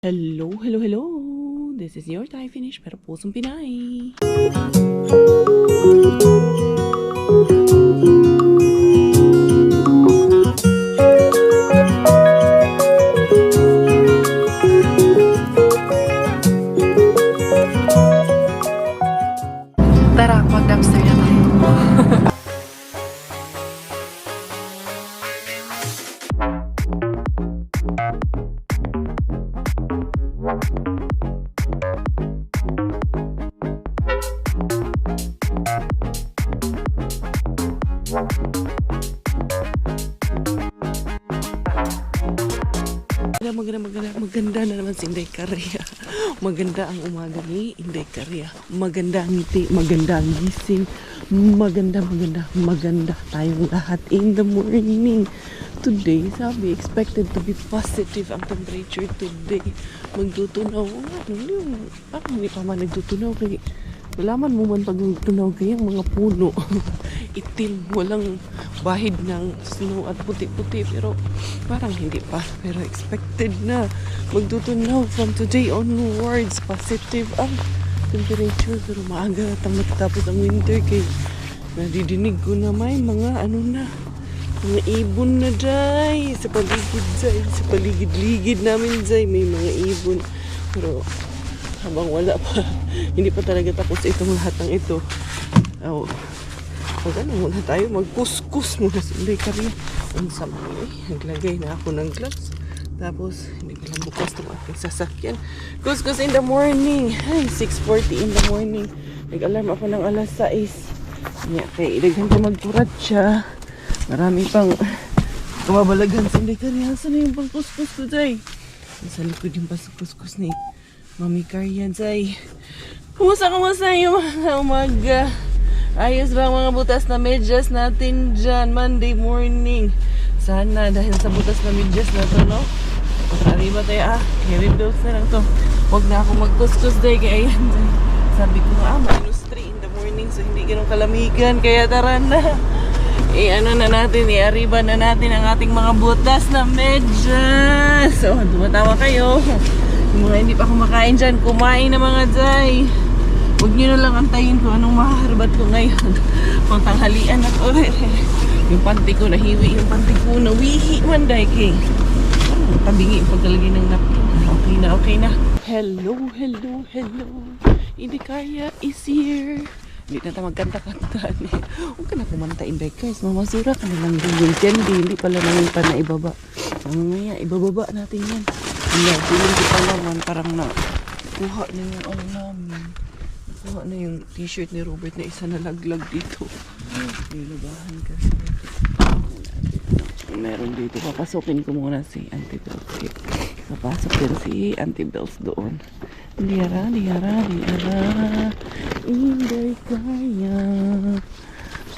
Hello, hello, hello! This is your Thai finish pero pusong Pinay. Tara, mag-dumpster na tayo. Maganda na naman si Inday Karya. Maganda ang umaga ni Inday Karya. Maganda ang ngiti, maganda ang gising. Maganda tayong lahat in the morning. Today, sabi, expected to be positive ang temperature today. Magtutunaw. Parang hindi pa man nagtutunaw. Kaya malaman mo man pag nagtunaw kayang mga puno. Itim, walang bahid ng snow at puti-puti. Pero parang hindi pa. Pero expected na magtutunaw from today onwards. Positive ang temperature. Pero maaga natang matatapos ang winter. Kaya nadidinig ko na may mga mga ibon na day sa paligid day, sa paligid-ligid namin day may mga ibon. Pero habang wala pa, hindi pa talaga tapos itong lahat ng ito. Muna tayo, magkuskus muna sa Inday Karya. Unsa man naglagay na ako ng gloves. Tapos hindi ko lang bukas ng aking sasakyan. Kuskus in the morning. Ay, 6:40 in the morning. Nag-alarm ako ng alas 6. Kaya ilagyan ko magkurat siya. Marami pang kumabalaghan sa Inday Karya. Saan na yung pangkuskus ko, Jay? Nasa likod yung pangkuskus ni Mami Karya, Jay. Kumusta yung mga umaga? Ayos ba ang mga butas na medyas natin dyan Monday morning? Sana dahil sa butas na medyas na to, no? Arriba tayo, heavy bills na lang to. Huwag na ako magkuskus, Jay. Kaya ayan, Jay. Sabi ko nga, -3 in the morning. So hindi ganun kalamigan. Kaya tara na. I-arriba na natin ang ating mga butas na medyas. So, dumatawa kayo. Yung mga hindi pa kumakain dyan, kumain na mga Jay. Huwag nyo na lang antayin kung anong maharbat ko ngayon. Pang tanghalian at yung panty ko nahiwi, yung panty ko nawihi man Day kay. Tabingi yung pagkalagay ng napkin. Okay na. Hello. Inday Karya is here. Hindi na tayo magkanta-kanta. Huwag ka na kumanta, Inday guys. Mamasura ka na lang din yung candy. Hindi pala namin pa na ibaba. Mamaya, ibababa natin yan. Feeling ko pa naman parang na kuha na yung namin. Kuha na yung t-shirt ni Robert na isa na laglag dito. Nilabahan kasi. Meron dito. Papasokin ko muna si Auntie Bells. Papasok din si Auntie Bells doon. Diara. Inday Karya.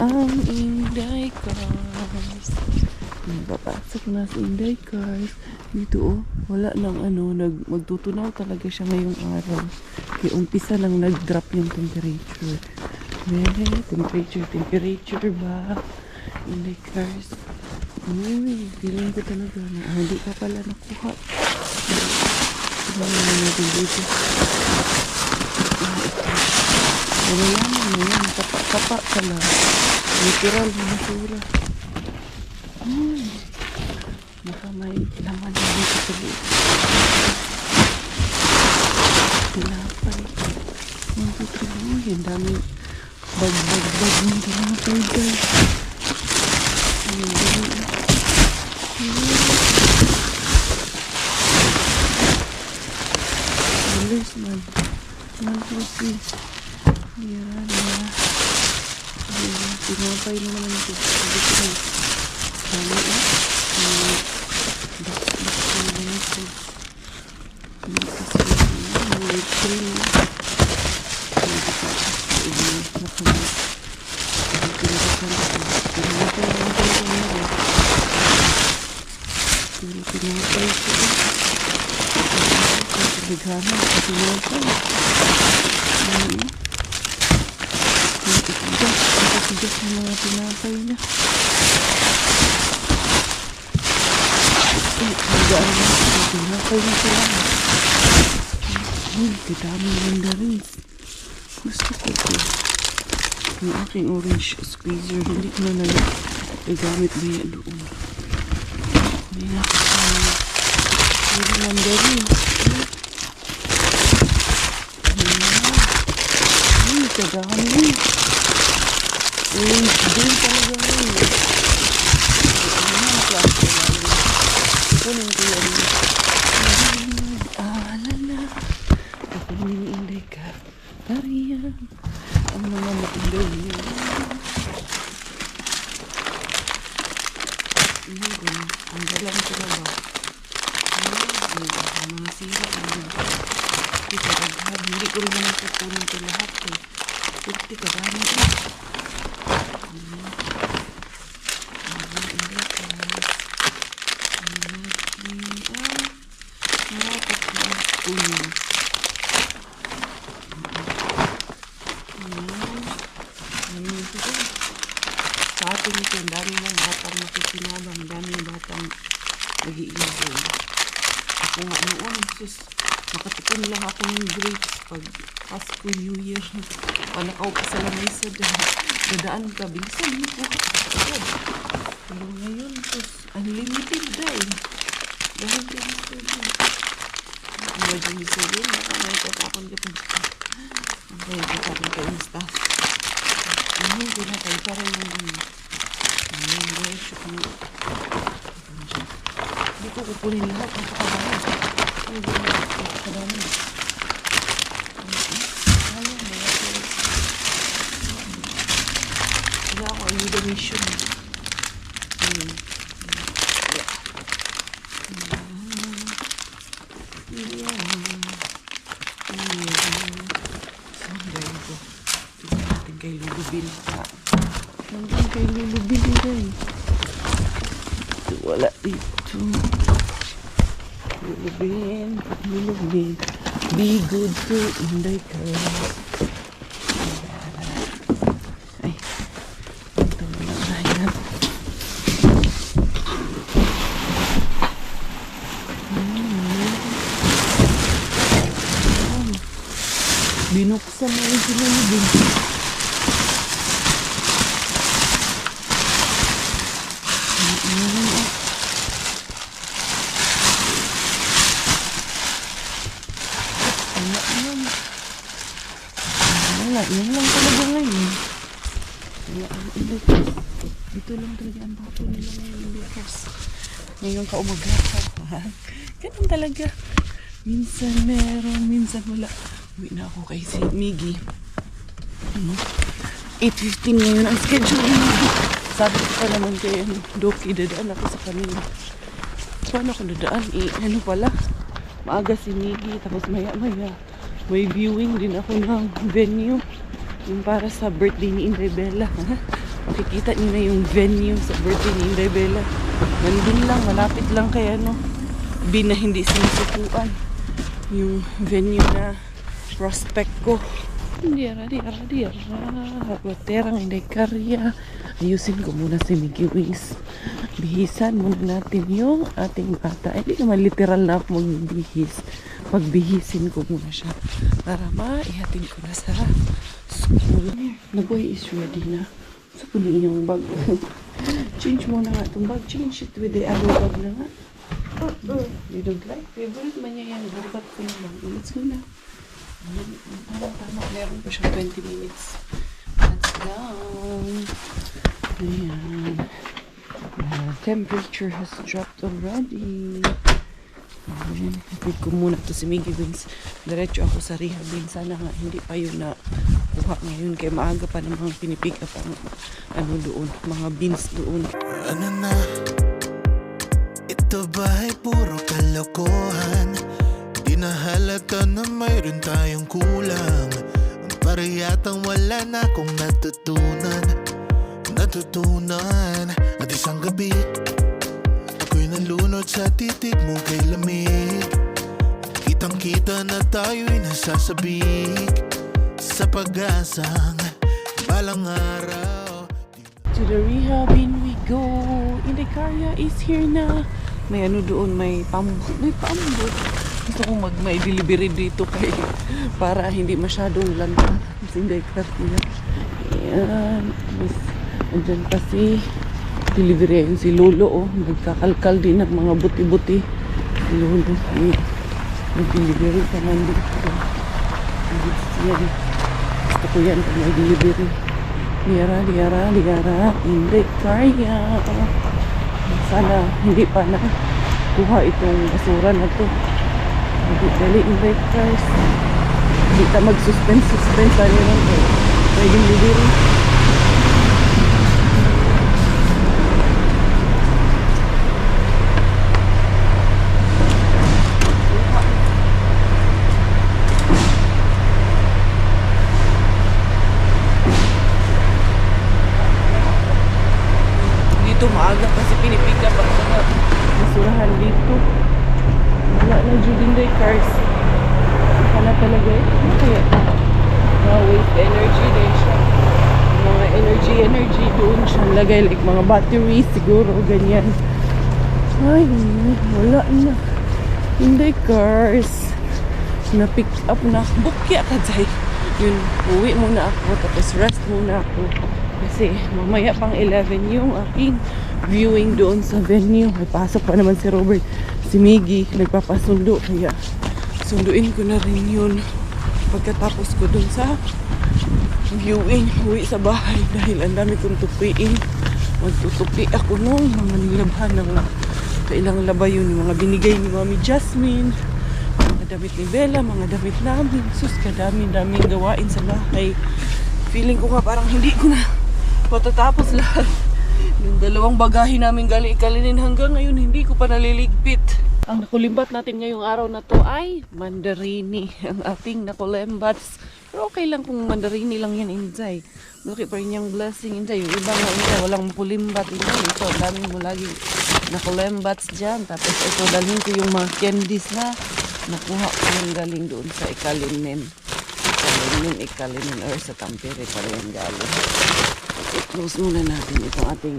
Ang Inday Cars. Papasok na si Inday Cars. Dito wala lang magtutunaw talaga siya ngayong araw. Kaya umpisa lang nag-drop yung temperature. Temperature ba? Inday Cars. Feeling ko talaga na hindi ka pala nakuha. Natin dito. Wala naman na yan. Kapa ka lang. Literal na nasura. Baka may laman na dito sa buo. Tinapay. Ang dami bag ng tinapay guys. Alis man. Manpusi. Yan na. Tinapay na naman ito. Dami Naghanap sa tinapay. Nakasigas ng mga tinapay na. Naghaan na sa tinapay na sila. Uy, kadaming mandarins. Gusto ko ito. Yung aking orange squeezer, hindi ko na nagamit ba yan doon. Hindi na ako sa yung mandarins. Uy, kadami. Orange din talaga yun. Ano na klase ko lang. Kunin ko yan. Alala. Kunin ni Inday ka. Tariyan. Ang mga mailaw niya. Ang galang ko na ba? Ang mga sira. Hindi ko rin naman kukunin ko lahat. Purti ka ba naman? Sa atin ito, ang dami ng batang makikinabang, ang dami ng batang nag-iibig. Ako nga noon, sus, makatikim lang ako ng grapes pag Pasko, New Year. Panakaw pa sa lamesa dadaan ka, bilisan mo po. Pero ngayon, sus, unlimited dahil. Dahil ka gusto din. Imagine gusto din, baka may tatapon ka pa. Okay, tatapon ka yung staff. Hindi ko na tayo, parang yung hindi ko kukunin lahat. Napakadami. Hindi ko napakadami. Wala ako ang yung mission. Kay Lulubin. Nandun kay Lulubin guys. Wala dito. Lulubin. Lulubin. Be good to Inday ka. Ay. Ito na kaya. Binuksan na yung Lulubin. Yan lang talaga ngayon. Dito lang talaga ang bato nila ngayon. Because ngayon ka umaga. Ganun talaga. Minsan meron, minsan wala. Uwi na ako kay si Miggy. 8:15 ngayon ang schedule niya. Sabi ko pa naman kay Doki, dadaan ako sa kanila. Paano ako dadaan? Ano pala? Maaga si Miggy, tapos maya may viewing din ako ng venue. Yung para sa birthday ni Inday Bella. Makikita niyo na yung venue sa birthday ni Inday Bella. Nandun lang, malapit lang kay na hindi sinusukuan. Yung venue na prospect ko. Diyara. Waterang Inday Karya. Ayusin ko muna si Mickey Wings. Bihisan muna natin yung ating bata. Hindi naman literal na ako magbihis. Pagbihisin ko muna siya para maihatid ko na sa school. Naboy is ready na. Sa punin yung bag. Change muna nga itong bag. Change it with the other bag na nga. You don't like? Favorite man niya yan. Bukat ko yung bag. Let's go na. Tama. Meron pa siyang 20 minutes. Let's go. Ayan. Temperature has dropped already. Ayan. Hatid ko muna to si Miggy Wings. Diretso ako sa rehab din. Sana nga hindi pa yun na kuha ngayon. Kaya maaga pa namang pinipick up ang doon. Mga beans doon. Ano na? Ito ba'y puro kalokohan? Di na halata na mayroon tayong kulang. Para yatang wala na akong natutunan. At isang gabi ako'y nalunod sa titig mo kay lamig. Kitang kita na tayo'y nasasabik sa pag-asang balang araw. To the rehab in we go. Inday Karya is here na. May doon, may pambot. Gusto kong may delivery dito kay para hindi masyadong lanta. Hindi kartiya. Ayan. Tapos, andyan pa si delivery. Ayan si Lolo. Oh. Nagkakalkal din ng mga buti-buti. Si Lolo. Ayan. Nag-delivery pa man dito. Ayan. Gusto ko yan kung may delivery. Liara. Hindi kaya. Sana hindi pa na kuha itong basura na to. Dali investors. Hindi ka mag-suspense sa nila. May delivery. Dito maaga kasi pinipick up ang mga basurahan dito. Wala na Juling Day cars. Wala talaga eh. Ano kaya? Mga waste energy din siya. Mga energy doon siya lagay. Like mga batteries siguro, ganyan. Ay, wala na. Hindi cars. Na-pick up na. Bukya ka dyan. Yun, uwi muna ako. Tapos rest muna ako. Kasi mamaya pang 11 yung aking viewing doon sa venue. May pasok pa naman si Robert. Si Miggy nagpapasundo, kaya sunduin ko na rin yun pagkatapos ko dun sa viewing. Uwi sa bahay dahil ang dami kong tupiin. Magtutupi ako nung mga nilabhan ng kailang laba yun, yung mga binigay ni Mami Jasmine, mga damit ni Bella, mga damit namin. Sus, daming gawain sa bahay. Feeling ko nga parang hindi ko na matatapos lahat. Yung dalawang bagahe namin ikalinin hanggang ngayon hindi ko pa naliligpit. Ang nakulimbat natin ngayong araw na to ay mandarini. Ang ating nakulembats. Pero okay lang kung mandarini lang yan, Inday. Malaki pa rin yung blessing, Inday. Yung iba nga, Inday, walang pulimbat, Inday. Ito, daming mo lagi nakulembats dyan. Tapos ito, dalhin ko yung mga candies na nakuha ko yung galing doon sa ikalinin. Ikalinin or sa Tampere pa rin galing. I-close muna natin itong ating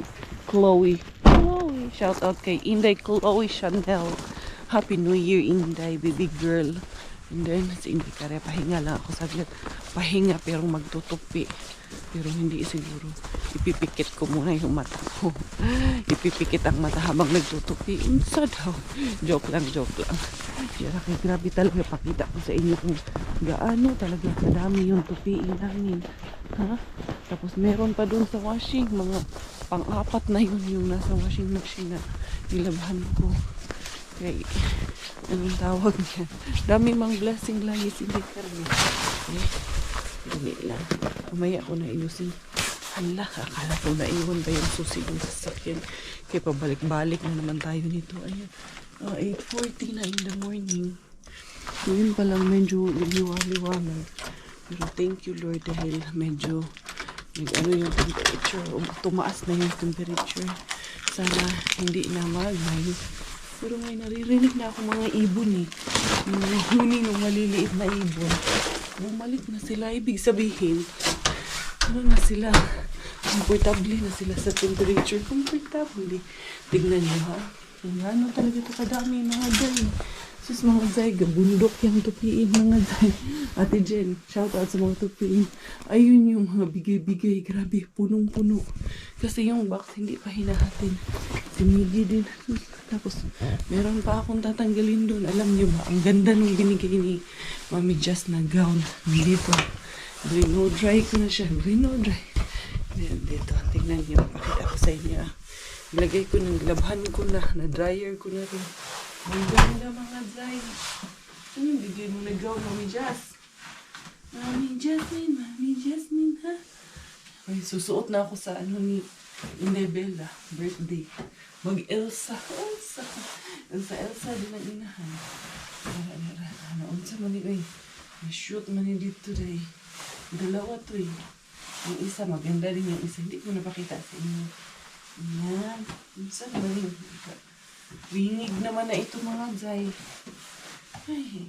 Chloe. Shout out kay Inday Chloe Chanel. Happy New Year, Inday, baby girl. And then, si Inday Kare, pahinga lang ako saglit. Pahinga pero magtutupi. Pero hindi siguro. Ipipikit ko muna yung mata ko. Ipipikit ang mata habang nagtutupi. Unsa daw. Joke lang. Kaya grabe talaga pakita ko sa inyo kung gaano talaga kadami yung tupiin namin. Ha? Tapos meron pa dun sa washing. Mga pang-apat na yun yung nasa washing machine na nilabhan ko. Okay. Anong tawag niya? Dami mang blessing lagi si Karne. Okay. Dali lang. Kumaya ako na inusin. Hala, akala ko na iwan ba yung susi ng sasakyan. Kaya pabalik-balik na naman tayo nito. Ayan. 8:40 na in the morning. Ngayon pa lang medyo liwanag. Pero thank you Lord dahil medyo yung temperature. Tumaas na yung temperature. Sana hindi na mag-minus. Pero may naririnig na ako mga ibon eh. Mga huni ng maliliit na ibon. Bumalik na sila. Ibig sabihin, ano na sila? Comfortable na sila sa temperature. Comfortable. Tignan nyo ha. Ano talaga ito kadami mga day. Sus mga day, gabundok yung tupiin mga day. Ate Jen, shout out sa mga tupiin. Ayun yung mga bigay-bigay. Grabe, punong-puno. Kasi yung box hindi pa hinahatin. Si Miggy din. Tapos, meron pa akong tatanggalin doon. Alam niyo ba, ang ganda nung binigay ni Mami Just na gown. Dito. Reno dry ko na siya. Reno dry. Dito, tingnan niyo. Pakita ko sa inyo. Ilagay ko ng labhan ko na. Na-dryer ko na rin. Ang ganda mga dry. Ano yung bigay mo na gown, Mami Just? Mami Jasmine, ha? Ay, susuot na ako sa ni Bella. Birthday. Mag-Elsa. Elsa din ang inahan. Unsa man ni shoot man ni dito today. Dalawa to eh. Yung isa maganda din yung isa. Hindi ko napakita sa inyo. Yan. Unsa man yun. Wingig naman na ito mga jay. Ay.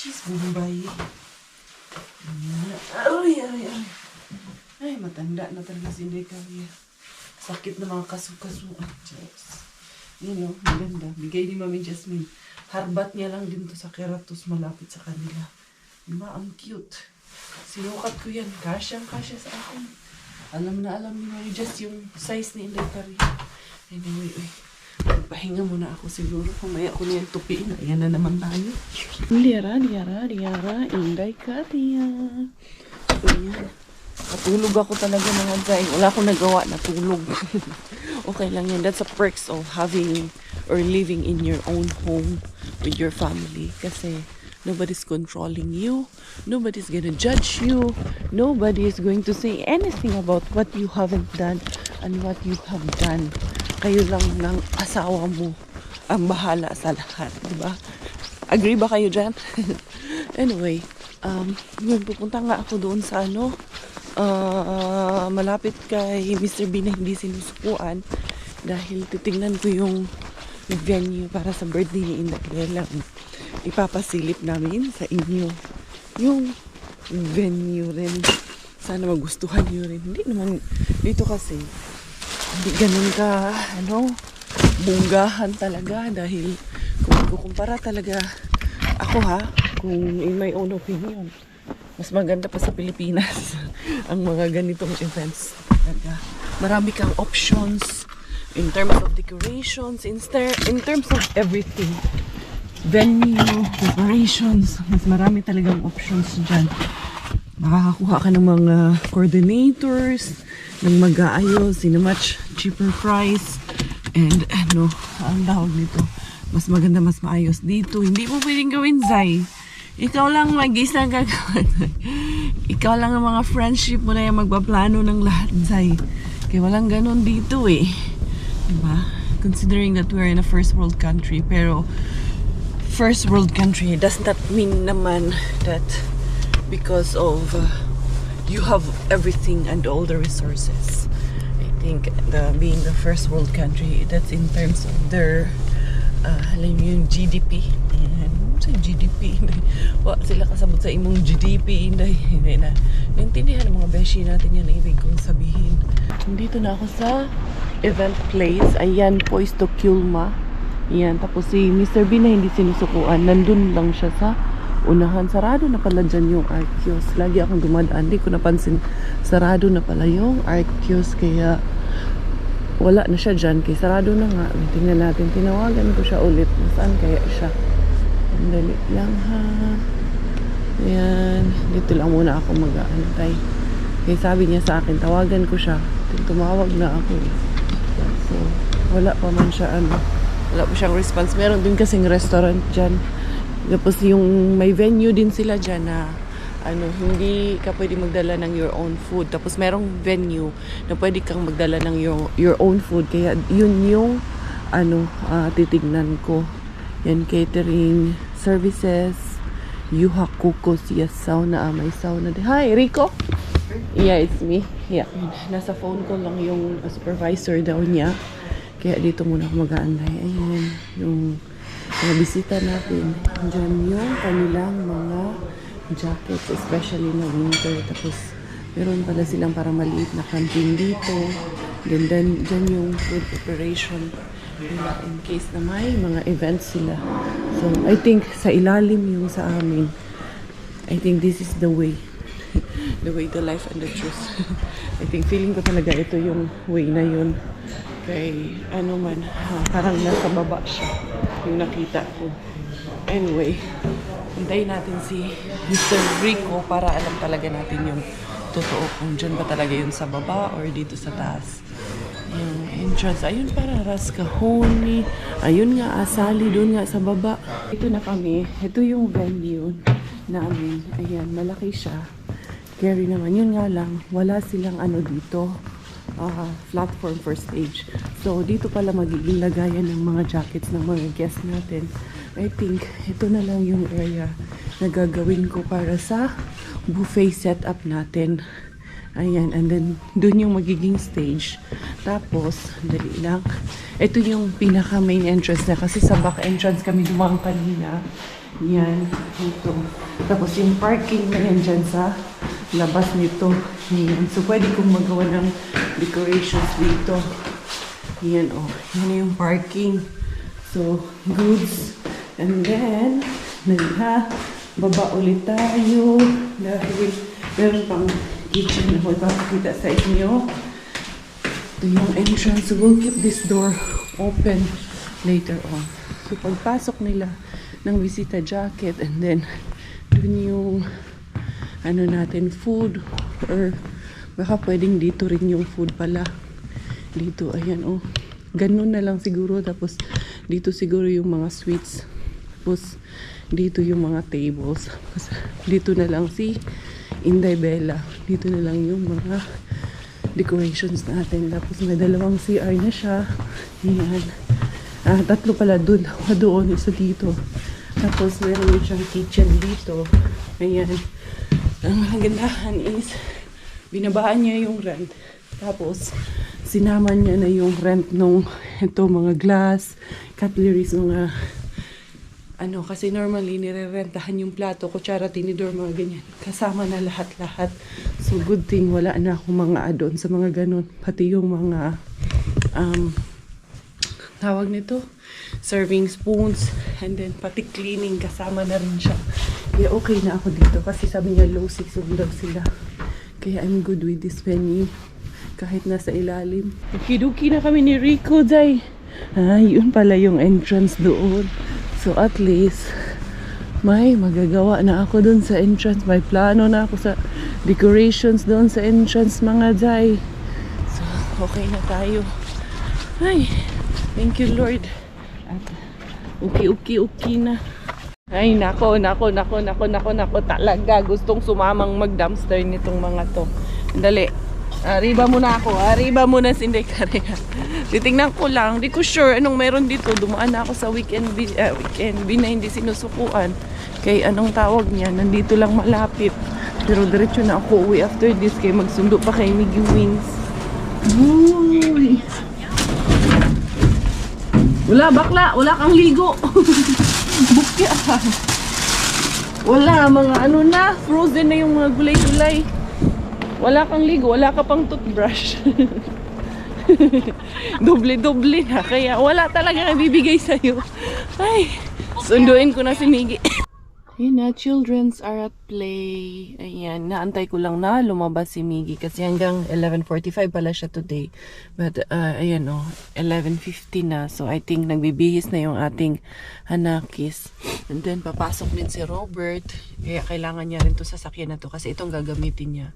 Cheese Bombay. Ay. Ay, matanda na talaga si Inday Kaya. Sakit na mga kaso-kasuan. Yes. Yun o, maganda. Bigay ni Mami Jasmine. Harbat niya lang din to sa Keratos malapit sa kanila. Diba? Ang cute. Sinukat ko yan. Kasyang-kasya sa akin. Alam ni Mary Jess yung size ni Inday Caria. Anyway, pahinga muna ako siguro. Kumaya ko niyang tupiin. Ayan na naman tayo. Liara, Inday Caria. Ayan. Natulog ako talaga mga Zay. Wala akong nagawa, natulog. Okay lang yan. That's a perks of having or living in your own home with your family. Kasi nobody's controlling you. Nobody's gonna judge you. Nobody is going to say anything about what you haven't done and what you have done. Kayo lang ng asawa mo ang bahala sa lahat, di ba? Agree ba kayo dyan? Anyway, yun, pupunta nga ako doon sa malapit kay Mr. B na hindi sinusukuan dahil titignan ko yung venue para sa birthday ni Inday Caria. Ipapasilip namin sa inyo yung venue rin. Sana magustuhan nyo rin. Hindi naman dito kasi hindi ganun ka bunggahan talaga dahil kung kukumpara talaga ako kung in my own opinion, mas maganda pa sa Pilipinas ang mga ganitong events talaga. Marami kang options in terms of decorations, in terms of everything. Venue, preparations, mas marami talagang options dyan. Makakakuha ka ng mga coordinators, ng mag-aayos in a much cheaper price, and ang tawag nito, mas maganda, mas maayos dito. Hindi mo pwedeng gawin, Zay. Ikaw lang mag-isa gagawin. Ikaw lang ang mga friendship mo na yung magpaplano ng lahat, Zay. Kaya walang ganun dito diba? Considering that we're in a first world country, pero first world country does not mean naman that because of you have everything and all the resources. I think being the first world country, that's in terms of their alam mo yung GDP. Sa GDP, sila kasabot sa imong GDP, hindi na. Naintindihan ng mga beshi natin yan na ibig kong sabihin. Dito na ako sa event place. Ayan po is Tokyo-ma. Ayan, tapos si Mr. B na hindi sinusukuan, nandun lang siya sa unahan. Sarado na pala dyan yung Arceus. Lagi akong dumadaan, hindi ko napansin sarado na pala yung Arceus, kaya wala na siya dyan, kaya sarado na nga. Tingnan natin, tinawagan ko siya ulit. Saan kaya siya? Dali lang Ayan, dito lang muna ako mag-aantay. Kaya sabi niya sa akin, tawagan ko siya. Tumawag na ako. So, wala pa man siya wala pa siyang response. Meron din kasing restaurant dyan. Tapos yung may venue din sila dyan na hindi ka pwede magdala ng your own food. Tapos merong venue na pwede kang magdala ng your own food. Kaya yun yung titignan ko. Yan, catering services. Yuhakuko siya sauna. May sauna din. Hi, Rico? Yeah, it's me. Yeah. Nasa phone ko lang yung supervisor daw niya. Kaya dito muna ako mag-aantay. Ayan, yung mga bisita natin. Diyan yung kanilang mga jackets, especially na winter. Tapos, meron pala silang parang maliit na canteen dito. Then dyan yung food preparation nila in case na may mga events sila. So, I think sa ilalim yung sa amin. I think this is the way. The way, the life, and the truth. I think feeling ko talaga ito yung way na yun. Kay parang nasa baba siya yung nakita ko. Anyway, hintayin natin si Mr. Rico para alam talaga natin yung totoo kung dyan ba talaga yun sa baba or dito sa taas. Yung entrance, ayun para Rascahoni. Ayun nga, Asali, doon nga sa baba. Ito na kami. Ito yung venue namin. Ayan, malaki siya. Scary naman. Yun nga lang, wala silang dito. Platform for stage. So, dito pala magiging lagayan ng mga jackets ng mga guests natin. I think, ito na lang yung area na gagawin ko para sa buffet setup natin. Ayan, and then, dun yung magiging stage. Tapos, dali lang. Ito yung pinaka main entrance na kasi sa back entrance kami dumaan kanina. Yan, ito. Tapos yung parking na yan dyan sa labas nito. Yan. So, pwede kong magawa ng decorations dito. Yan, Yan yung parking. So, goods And then, baba ulit tayo dahil meron pang kitchen na ako ipapakita sa inyo. Ito yung entrance. We'll keep this door open later on. So, pagpasok nila ng bisita jacket and then dun yung ano natin, food or baka pwedeng dito rin yung food pala. Dito, ayan oh. Ganun na lang siguro. Tapos, dito siguro yung mga sweets. Tapos, dito yung mga tables. Tapos, dito na lang si Inday Bella. Dito na lang yung mga decorations natin. Tapos, may dalawang CR na siya. Ayan. Tatlo pala doon. Doon, isa dito. Tapos, meron din siyang kitchen dito. Ayan. Ang kagandahan is, binabaan niya yung rent. Tapos, sinaman niya na yung rent nung ito, mga glass, cutleries, mga ano, kasi normally nire-rentahan yung plato, kutsara, tinidor, mga ganyan. Kasama na lahat-lahat. So, good thing wala na akong mga add-on sa mga ganun. Pati yung mga tawag nito, serving spoons, and then pati cleaning, kasama na rin siya. Kaya okay na ako dito kasi sabi niya low season daw sila. Kaya I'm good with this venue. Kahit nasa ilalim. Duki-duki na kami ni Rico, Day. Yun pala yung entrance doon. So at least, may magagawa na ako doon sa entrance. May plano na ako sa decorations doon sa entrance, mga Day. So, okay na tayo. Ay, thank you, Lord. At okay na. Ay, nako. Talaga, gustong sumamang mag-dumpster nitong mga to. Dali. Arriba muna ako. Arriba muna si Inday Karea. Titingnan ko lang. Di ko sure anong meron dito. Dumaan na ako sa weekend na hindi sinusukuan. Kay anong tawag niya. Nandito lang malapit. Pero diretso na ako uwi after this. Kay magsundo pa kay Miggy Wings. Uy! Wala bakla. Wala kang ligo. Bukya. Wala. Mga ano na. Frozen na yung mga gulay-gulay. Wala kang ligo, wala ka pang toothbrush. Doble-doble na. Kaya wala talaga bibigay sa'yo. Ay, sunduin ko na si Miggy. Ayan na, children's are at play. Ayan, naantay ko lang na lumabas si Miggy kasi hanggang 11:45 pala siya today. But, ayan o, 11:50 na. So, I think nagbibihis na yung ating hanakis. And then, papasok din si Robert. Kaya kailangan niya rin to sasakyan na to kasi itong gagamitin niya.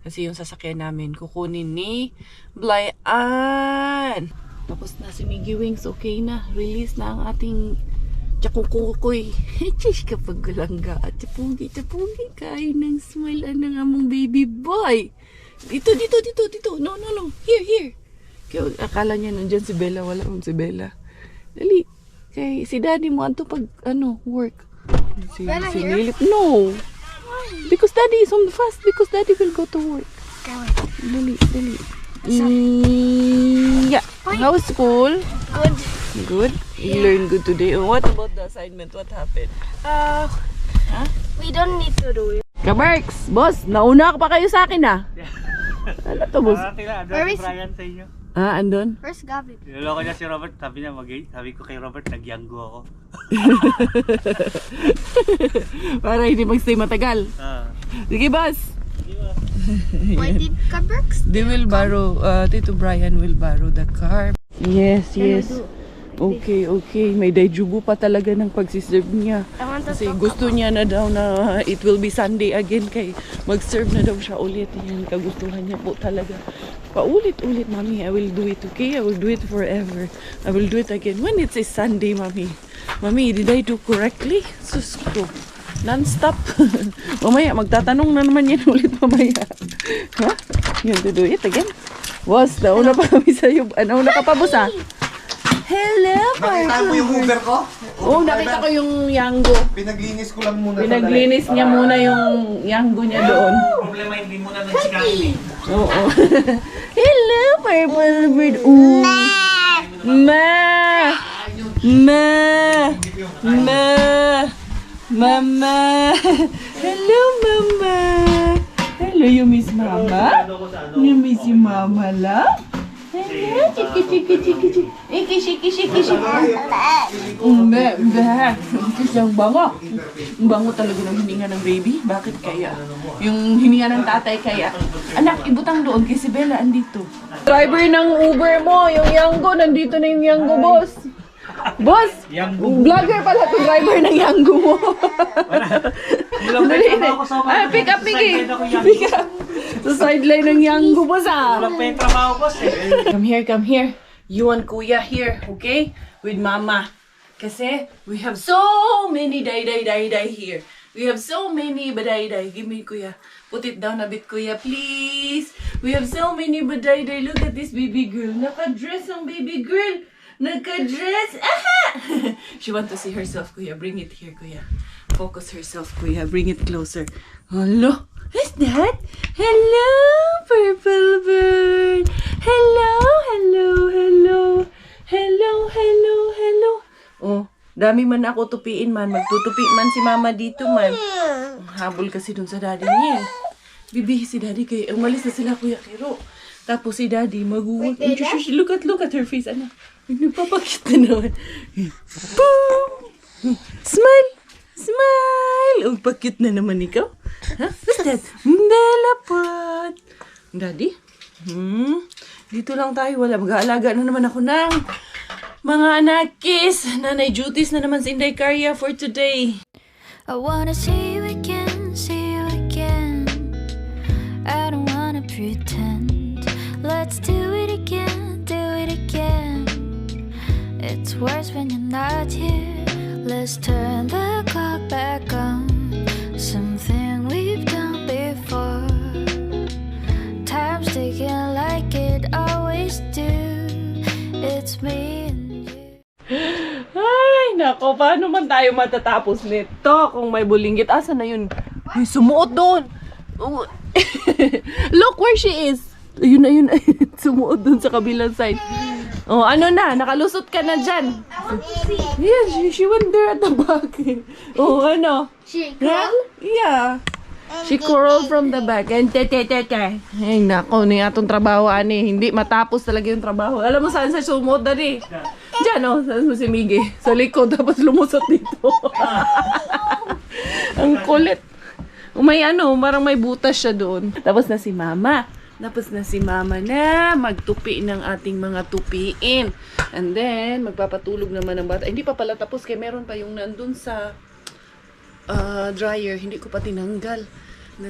Kasi yung sasakyan namin, kukunin ni Blyan. Tapos na si Miggy Wings, okay na. Release na ang ating tsakukukoy. Chis kapag galangga at tapugi. Kain ng smile. Ano nga mong baby boy. Dito. No. Here. Kaya akala niya nandyan si Bella. Wala mong si Bella. Dali. Kay si daddy mo anto pag work. Si Lilip. No. Because daddy is on the fast. Because daddy will go to work. Dali. Yeah. How was school? Good. You learned good today. What about the assignment? What happened? We don't need to do it. Kabarks, boss, nauna pa kayo sa akin Ano to, boss? Where is Brian sa inyo. Andun? Where's Gavin? Niloloko niya si Robert, sabi ko kay Robert, nagyanggo ako. Para hindi magstay matagal. Sige, boss. Why did Cabrix? They will borrow, Tito Brian will borrow the car. Yes. Okay. May dayjubu pa talaga ng pagsiserve niya. I want to Kasi talk gusto niya na daw na it will be Sunday again kay mag-serve na daw siya ulit. Yan, kagustuhan niya po talaga. Paulit-ulit, Mami. I will do it, okay? I will do it forever. I will do it again. When it's a Sunday, Mami? Mami, did I do correctly? Sus ko. Non-stop. Mamaya, magtatanong na naman yan ulit mamaya. Ha? You want to do it again? Boss, nauna pa kami sa'yo. Nauna ka pa, boss, ha? Hello, Nakita mo yung Uber ko? Oo, nakita ko yung Yango. Pinaglinis ko lang muna. Pinaglinis niya muna yung Yango niya doon. Problema, hindi mo na nagsikain eh. Oo. Hello, Purple Bird. Mama. Hello, Mama. Hello, you miss Mama? You miss your Mama, love? Kasi ang bango. Ang bango talaga ng hininga ng baby. Bakit kaya? Yung hininga ng tatay kaya. Anak, ibutang doon kay si Bella andito. Driver ng Uber mo, yung Yango. Nandito na yung Yango, boss. Boss! Vlogger pala to, driver ng Yango mo. Dali na. Ay, pick up, Mickey. Pick up. Sa sideline ng Yango, boss ah. Walang pa yung trabaho, boss eh. Come here, come here. You and Kuya here, okay? With Mama. Kasi we have so many day here. We have so many baday. Give me, Kuya. Put it down a bit, Kuya, please. We have so many baday. Look at this baby girl. Naka-dress ang baby girl. Naka-dress. Aha! She want to see herself, Kuya. Bring it here, Kuya. Focus herself, Kuya. Bring it closer. Hello? Who's that? Hello, purple bird. Hello, hello, hello. Hello, hello, hello. Oh, dami man ako tupiin man. Magtutupi man si Mama dito man. Habol kasi dun sa daddy niya. Bibihi si daddy kay umalis na sila, Kuya Kiro. Tapos si daddy maguwag. Look at her face. Ano? Nagpapakit na naman. Boom! Smile! Smile! Oh, pakit na naman ikaw. Ha? What's that? Bella pot. Daddy? Dito lang tayo. Wala. Mag-aalaga na naman ako ng mga anakis. Nanay duties na naman sa Inday Karya for today. I wanna see you again, see you again. I don't wanna pretend. Let's do it again, do it again. It's worse when you're not here. Let's turn the clock back on. Something we've done before. Time's ticking like it always do. It's me and you. Ay, nako, paano man tayo matatapos nito kung may bulinggit? Asa na yun? Ay, sumuot doon. Oh. Look where she is. Ayun na yun. Sumuot doon sa kabilang side. Oh, ano na? Nakalusot ka na dyan. Yeah, she went there at the back. Oh, ano? She Well, yeah. She crawled from the back and Ay, nako, ni atong trabaho, ani. Hindi matapos talaga yung trabaho. Alam mo saan sa sumuot na rin? Diyan, oh. Saan mo si Miggy? Sa likod, tapos lumusot dito. Ang kulit. May ano, parang may butas siya doon. Tapos na si Mama. Tapos na si Mama na magtupi ng ating mga tupiin. And then, magpapatulog naman ang bata. Hindi pa pala tapos, kaya meron pa yung nandun sa dryer. Hindi ko pa tinanggal.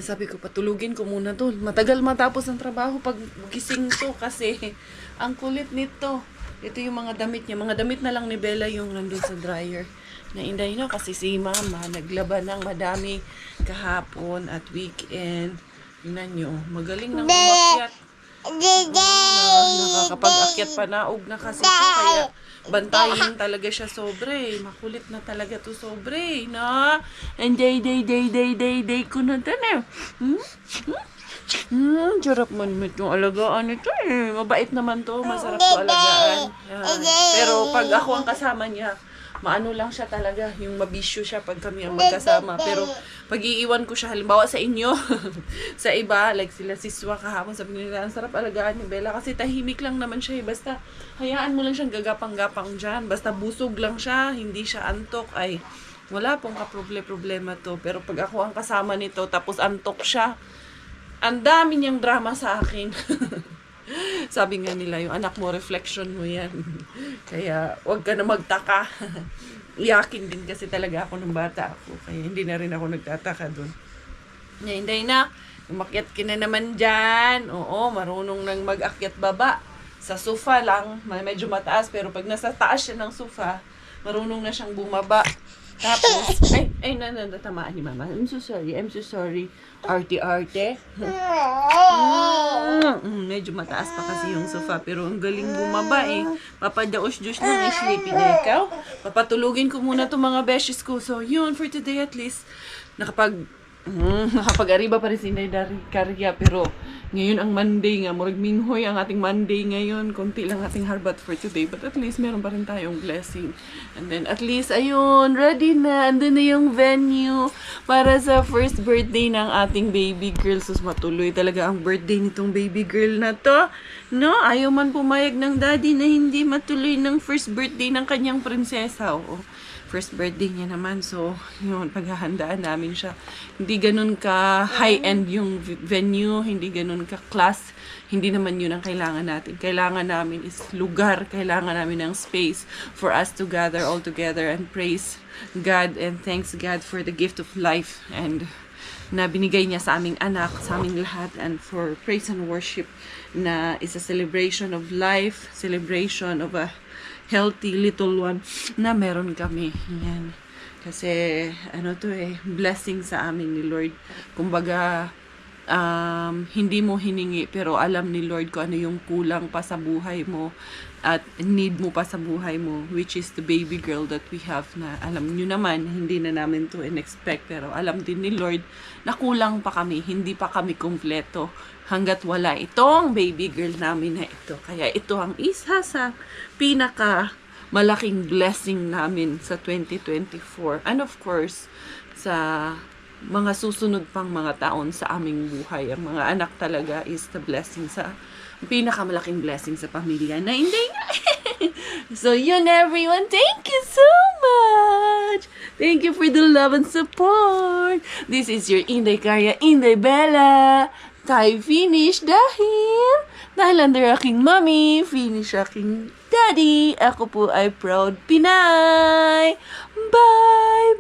Sabi ko, patulugin ko muna to. Matagal matapos ang trabaho pag gising to kasi ang kulit nito. Ito yung mga damit niya. Mga damit na lang ni Bella yung nandun sa dryer. Nainday na kasi si Mama naglaba ng madami kahapon at weekend. Tingnan nyo, magaling nang umakyat. Nakakapag-akyat pa naog na kasi ito, kaya bantayin talaga siya sobre. Makulit na talaga to sobre, na? And day ko na ito na. Sarap man yung alagaan ito eh. Mabait naman to, masarap to alagaan. Pero pag ako ang kasama niya, maano lang siya talaga, yung mabisyo siya pag kami ang magkasama. Pero pag iiwan ko siya, halimbawa sa inyo, sa iba, like sila si Swa kahapon, sabi nila, ang sarap alagaan ni Bella kasi tahimik lang naman siya. Basta hayaan mo lang siyang gagapang-gapang dyan. Basta busog lang siya, hindi siya antok, ay wala pong kaproblema to. Pero pag ako ang kasama nito, tapos antok siya, ang dami niyang drama sa akin. Sabi nga nila, yung anak mo, reflection mo yan. Kaya, wag ka na magtaka. Iyakin din kasi talaga ako ng bata ako. Kaya hindi na rin ako nagtataka dun. Hindi na, umakyat ka na naman dyan. Oo, marunong nang mag-akyat baba. Sa sofa lang, medyo mataas. Pero pag nasa taas siya ng sofa, marunong na siyang bumaba. Tapos, natamaan ni Mama. I'm so sorry. Arte. Medyo mataas pa kasi yung sofa, pero ang galing bumaba eh. Papadaos-dos ng sleepy na ikaw. Papatulugin ko muna itong mga beshes ko. So, yun, for today at least, Nakapag-ariba pa rin si Inday Karya, pero ngayon ang Monday nga, murag minghoy ang ating Monday ngayon, konti lang ating harbat for today, but at least meron pa rin tayong blessing. And then at least, ayun, ready na, andun na yung venue para sa first birthday ng ating baby girl. Sus, matuloy talaga ang birthday nitong baby girl na to, no? Ayaw man pumayag ng daddy na hindi matuloy ng first birthday ng kanyang prinsesa, oo. First birthday niya naman. So, yun, paghahandaan namin siya. Hindi ganun ka high-end yung venue, hindi ganun ka class. Hindi naman yun ang kailangan natin. Kailangan namin is lugar, kailangan namin ng space for us to gather all together and praise God and thanks God for the gift of life and na binigay niya sa aming anak, sa aming lahat, and for praise and worship na is a celebration of life, celebration of a healthy little one na meron kami. Yan. Kasi, blessing sa amin ni Lord. Kumbaga, hindi mo hiningi, pero alam ni Lord kung ano yung kulang pa sa buhay mo at need mo pa sa buhay mo, which is the baby girl that we have na alam nyo naman, hindi na namin to in-expect, pero alam din ni Lord na kulang pa kami, hindi pa kami kumpleto hanggat wala itong baby girl namin na ito. Kaya ito ang isa sa pinaka malaking blessing namin sa 2024. And of course, sa mga susunod pang mga taon sa aming buhay. Ang mga anak talaga is the blessing sa pinakamalaking blessing sa pamilya na hindi nga. So yun everyone, thank you so much. Thank you for the love and support. This is your Inday Karya, Inday Bella. Tayo finish dahil under aking mommy, finish aking daddy. Ako po ay proud Pinay. Bye!